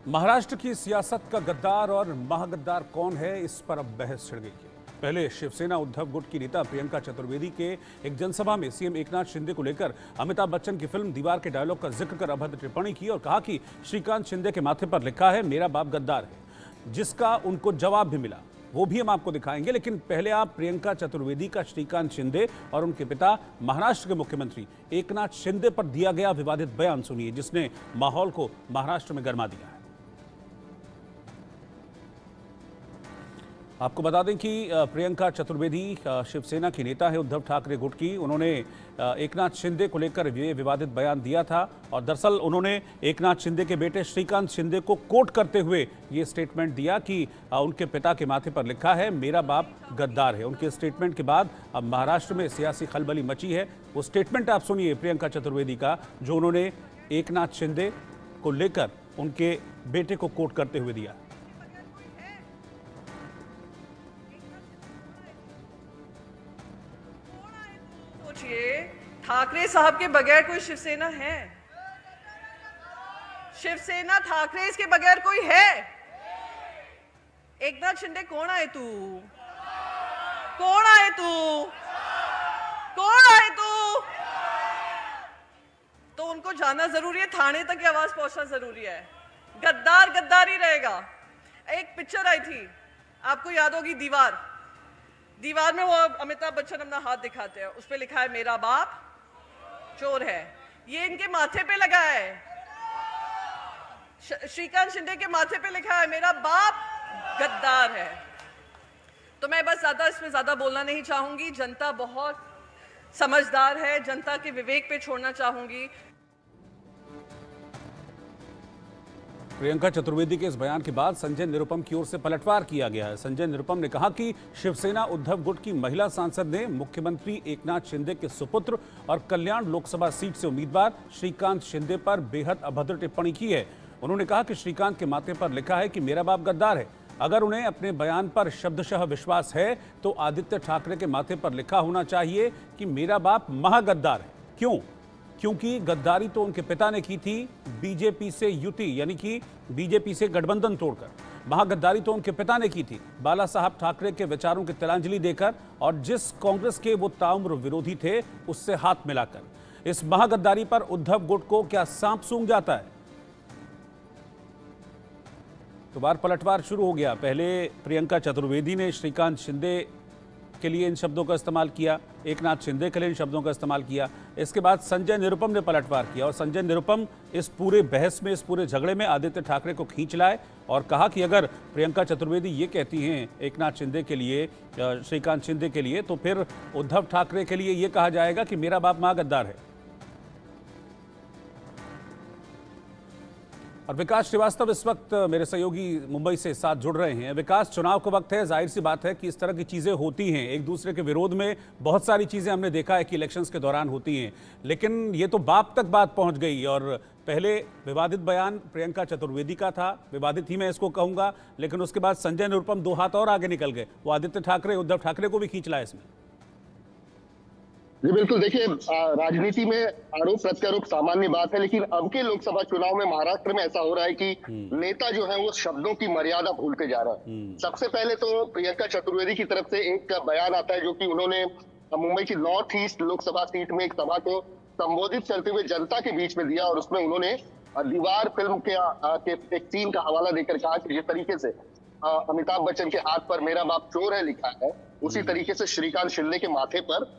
महाराष्ट्र की सियासत का गद्दार और महागद्दार कौन है, इस पर अब बहस छिड़ गई है। पहले शिवसेना उद्धव गुट की नेता प्रियंका चतुर्वेदी के एक जनसभा में सीएम एकनाथ शिंदे को लेकर अमिताभ बच्चन की फिल्म दीवार के डायलॉग का जिक्र कर अभद्र टिप्पणी की और कहा कि श्रीकांत शिंदे के माथे पर लिखा है मेरा बाप गद्दार है, जिसका उनको जवाब भी मिला। वो भी हम आपको दिखाएंगे, लेकिन पहले आप प्रियंका चतुर्वेदी का श्रीकांत शिंदे और उनके पिता महाराष्ट्र के मुख्यमंत्री एकनाथ शिंदे पर दिया गया विवादित बयान सुनिए, जिसने माहौल को महाराष्ट्र में गर्मा दिया है। आपको बता दें कि प्रियंका चतुर्वेदी शिवसेना की नेता है उद्धव ठाकरे गुट की। उन्होंने एकनाथ शिंदे को लेकर ये विवादित बयान दिया था और दरअसल उन्होंने एकनाथ शिंदे के बेटे श्रीकांत शिंदे को कोट करते हुए ये स्टेटमेंट दिया कि उनके पिता के माथे पर लिखा है मेरा बाप गद्दार है। उनके स्टेटमेंट के बाद अब महाराष्ट्र में सियासी खलबली मची है। वो स्टेटमेंट आप सुनिए प्रियंका चतुर्वेदी का, जो उन्होंने एकनाथ शिंदे को लेकर उनके बेटे को कोट करते हुए दिया। ठाकरे साहब के बगैर कोई शिवसेना है? शिवसेना ठाकरे के बगैर कोई है? एकनाथ शिंदे कौन आहे तू? कौन आहे तू? कौन आहे तू? तो उनको जाना जरूरी है, थाने तक आवाज पहुंचना जरूरी है। गद्दार गद्दार ही रहेगा। एक पिक्चर आई थी, आपको याद होगी, दीवार। दीवार में वो अमिताभ बच्चन अपना हाथ दिखाते हैं, उस पे लिखा है मेरा बाप चोर है। ये इनके माथे पे लगा है, श्रीकांत शिंदे के माथे पे लिखा है मेरा बाप गद्दार है। तो मैं बस इसमें ज्यादा बोलना नहीं चाहूंगी। जनता बहुत समझदार है, जनता के विवेक पे छोड़ना चाहूंगी। प्रियंका चतुर्वेदी के इस बयान के बाद संजय निरुपम की ओर से पलटवार किया गया है। संजय निरुपम ने कहा कि शिवसेना उद्धव गुट की महिला सांसद ने मुख्यमंत्री एकनाथ शिंदे के सुपुत्र और कल्याण लोकसभा सीट से उम्मीदवार श्रीकांत शिंदे पर बेहद अभद्र टिप्पणी की है। उन्होंने कहा कि श्रीकांत के माथे पर लिखा है कि मेरा बाप गद्दार है। अगर उन्हें अपने बयान पर शब्दशः विश्वास है तो आदित्य ठाकरे के माथे पर लिखा होना चाहिए कि मेरा बाप महागद्दार है। क्यों? क्योंकि गद्दारी तो उनके पिता ने की थी बीजेपी से युति, यानी कि बीजेपी से गठबंधन तोड़कर। महागद्दारी तो उनके पिता ने की थी बाला साहब ठाकरे के विचारों की तिलांजलि देकर और जिस कांग्रेस के वो ताउम्र विरोधी थे उससे हाथ मिलाकर। इस महागद्दारी पर उद्धव गुट को क्या सांप सूंघ जाता है? तो बार पलटवार शुरू हो गया। पहले प्रियंका चतुर्वेदी ने श्रीकांत शिंदे के लिए इन शब्दों का इस्तेमाल किया, एकनाथ शिंदे के लिए इन शब्दों का इस्तेमाल किया। इसके बाद संजय निरुपम ने पलटवार किया और संजय निरुपम इस पूरे बहस में, इस पूरे झगड़े में आदित्य ठाकरे को खींच लाए और कहा कि अगर प्रियंका चतुर्वेदी ये कहती हैं एकनाथ शिंदे के लिए, श्रीकांत शिंदे के लिए, तो फिर उद्धव ठाकरे के लिए ये कहा जाएगा कि मेरा बाप महागद्दार है। और विकास श्रीवास्तव इस वक्त मेरे सहयोगी मुंबई से साथ जुड़ रहे हैं। विकास, चुनाव का वक्त है, जाहिर सी बात है कि इस तरह की चीज़ें होती हैं, एक दूसरे के विरोध में बहुत सारी चीज़ें हमने देखा है कि इलेक्शंस के दौरान होती हैं, लेकिन ये तो बाप तक बात पहुंच गई। और पहले विवादित बयान प्रियंका चतुर्वेदी का था, विवादित ही मैं इसको कहूँगा, लेकिन उसके बाद संजय निरुपम दो हाथ और आगे निकल गए, वो आदित्य ठाकरे, उद्धव ठाकरे को भी खींच लाए इसमें। जी बिल्कुल, देखिए राजनीति में आरोप प्रत्यारोप सामान्य बात है, लेकिन अब के लोकसभा चुनाव में महाराष्ट्र में ऐसा हो रहा है कि नेता जो है वो शब्दों की मर्यादा भूलते जा रहा है। सबसे पहले तो प्रियंका चतुर्वेदी की तरफ से एक बयान आता है, जो कि उन्होंने मुंबई की नॉर्थ ईस्ट लोकसभा सीट में एक सभा को संबोधित करते हुए जनता के बीच में दिया और उसमें उन्होंने दीवार फिल्म के एक सीन का हवाला देकर कहा कि जिस तरीके से अमिताभ बच्चन के हाथ पर मेरा बाप चोर है लिखा है, उसी तरीके से श्रीकांत शिंदे के माथे पर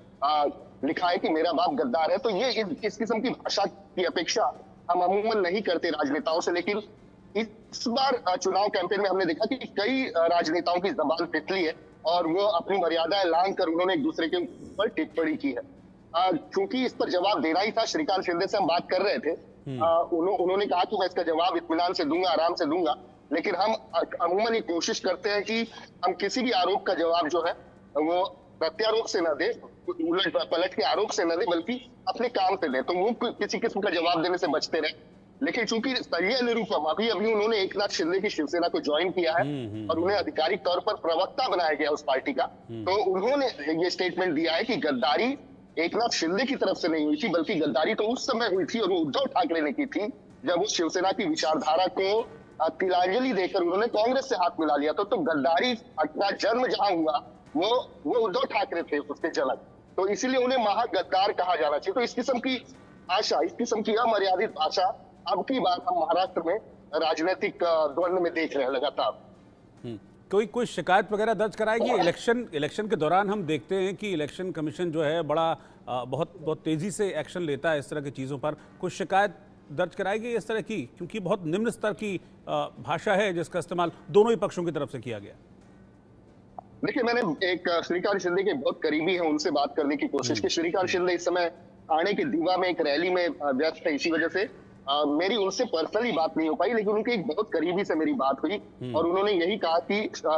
लिखा है कि मेरा बाप गद्दार है। तो ये इस किस्म की भाषा की अपेक्षा हम अमूमन नहीं करते राजनेताओं से, लेकिन इस बार चुनाव कैंपेन में हमने देखा कि कई राजनेताओं की जबान फिसली है और वो अपनी मर्यादाएं लांघ कर उन्होंने एक दूसरे के ऊपर टिप्पणी की है। क्योंकि इस पर जवाब देना ही था, श्रीकांत शिंदे से हम बात कर रहे थे, उन्होंने कहा कि मैं इसका जवाब इत्मीनान से दूंगा, आराम से दूंगा, लेकिन हम अमूमन ये कोशिश करते हैं कि हम किसी भी आरोप का जवाब जो है वो प्रत्यारोप से न दे, उलट पलट के आरोप से न दे, बल्कि अपने काम से दे। तो वो किसी किस्म का जवाब देने से बचते रहे। लेकिन चूंकि संजय निरुपम अभी उन्होंने एकनाथ शिंदे की शिवसेना को ज्वाइन किया है और उन्हें आधिकारिक तौर पर प्रवक्ता बनाया गया उस पार्टी का, तो उन्होंने ये स्टेटमेंट दिया है कि गद्दारी एकनाथ शिंदे की तरफ से नहीं हुई थी, बल्कि गद्दारी तो उस समय हुई थी और वो उद्धव ठाकरे ने की थी, जब वो शिवसेना की विचारधारा को तिलांजलि देकर उन्होंने कांग्रेस से हाथ मिला लिया। तो गद्दारी का जन्म जहां हुआ वो उद्धव ठाकरे थे उसके जनक, तो इसीलिए उन्हें महागद्दार कहा जाना चाहिए। तो इस किस्म की आशा, इस किस्म की अमर्यादित आशा अब की बार हम महाराष्ट्र में राजनीतिक द्वंद्व में देख रहे हैं लगातार। कोई शिकायत वगैरह दर्ज कराएगी? इलेक्शन के दौरान हम देखते हैं कि इलेक्शन कमीशन जो है बड़ा बहुत तेजी से एक्शन लेता है इस तरह की चीज़ों पर। कुछ शिकायत दर्ज कराएगी इस तरह की, क्योंकि बहुत निम्न स्तर की भाषा है जिसका इस्तेमाल दोनों ही पक्षों की तरफ से किया गया? देखिए, मैंने एक श्रीकांत शिंदे के बहुत करीबी है उनसे बात करने की कोशिश की। श्रीकांत शिंदे इस समय ठाणे के दीवा में एक रैली में व्यस्त है, इसी वजह से मेरी उनसे पर्सनली बात नहीं हो पाई, लेकिन उनके एक बहुत करीबी से मेरी बात हुई और उन्होंने यही कहा कि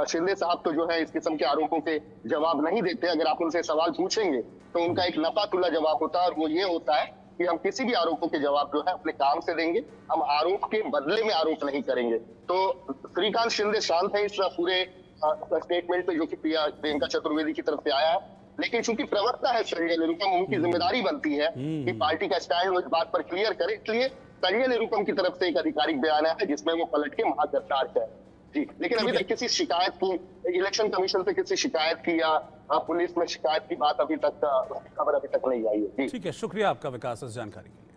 शिंदे साहब तो जो है इस किस्म के आरोपों के जवाब नहीं देते। अगर आप उनसे सवाल पूछेंगे तो उनका एक नपातुला जवाब होता है और वो ये होता है कि हम किसी भी आरोपों के जवाब जो है अपने काम से देंगे, हम आरोप के बदले में आरोप नहीं करेंगे। तो श्रीकांत शिंदे शांत है इस पूरे स्टेटमेंट पे जो कि प्रियंका चतुर्वेदी की तरफ से आया है, लेकिन चूंकि प्रवक्ता है संजय निरुपम, उनकी जिम्मेदारी बनती है कि पार्टी का स्टैंड इस बात पर क्लियर करे। इसलिए संजय निरुपम की तरफ से एक आधिकारिक बयान है जिसमें वो पलट के महागद्दार है जी। लेकिन अभी तक किसी शिकायत की, इलेक्शन कमीशन से किसी शिकायत की या पुलिस में शिकायत की बात अभी तक खबर अभी तक नहीं आई है। ठीक है, शुक्रिया आपका विकास इस जानकारी के लिए।